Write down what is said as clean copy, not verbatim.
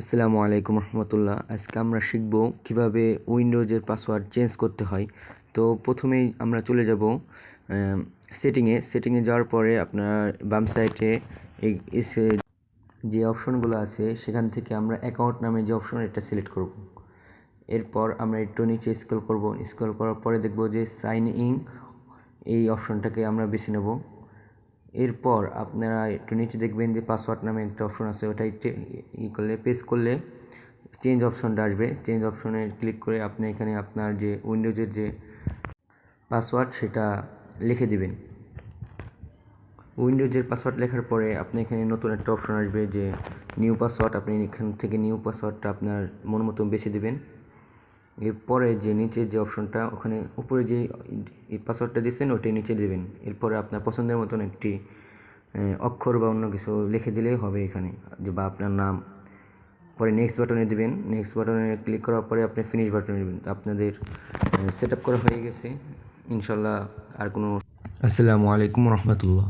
আসসালামু আলাইকুম রহমতুল্লাহ। আজকে আমরা শিখব কিভাবে উইন্ডোজের পাসওয়ার্ড চেঞ্জ করতে হয়। তো প্রথমেই আমরা চলে যাব সেটিংয়ে যাওয়ার পরে আপনার বাম সাইডে এই যে অপশনগুলো আছে সেখান থেকে আমরা অ্যাকাউন্ট নামে যে অপশন এটা সিলেক্ট করব। এরপর আমরা একটু নিচে স্ক্রল করার পরে দেখব যে সাইন ইন, এই অপশনটাকে আমরা বেছে নেব। এরপর আপনারা একটু নিচে দেখবেন যে পাসওয়ার্ড নামে একটা অপশন আছে, ওটাই প্রেস করলে চেঞ্জ অপশনটা আসবে। চেঞ্জ অপশনে ক্লিক করে আপনি এখানে আপনার যে উইন্ডোজের যে পাসওয়ার্ড সেটা লিখে দিবেন। উইন্ডোজের পাসওয়ার্ড লেখার পরে আপনি এখানে নতুন একটা অপশন আসবে যে নিউ পাসওয়ার্ড। আপনি এখান থেকে নিউ পাসওয়ার্ডটা আপনার মন মতো বেছে দিবেন। এরপরে যে নিচে যে অপশনটা, ওখানে উপরে যে পাসওয়ার্ডটা দিচ্ছেন ওটাই নিচে দেবেন। এরপরে আপনার পছন্দের মতন একটি অক্ষর বা অন্য কিছু লিখে দিলেই হবে এখানে, যে বা আপনার নাম। পরে নেক্সট বাটনে দিবেন। নেক্সট বাটনে ক্লিক করার পরে আপনি ফিনিশ বাটনে দিবেন। তো আপনাদের সেট আপ করা হয়ে গেছে ইনশাল্লাহ। আর কোনো আসসালামু আলাইকুম রহমতুল্লাহ।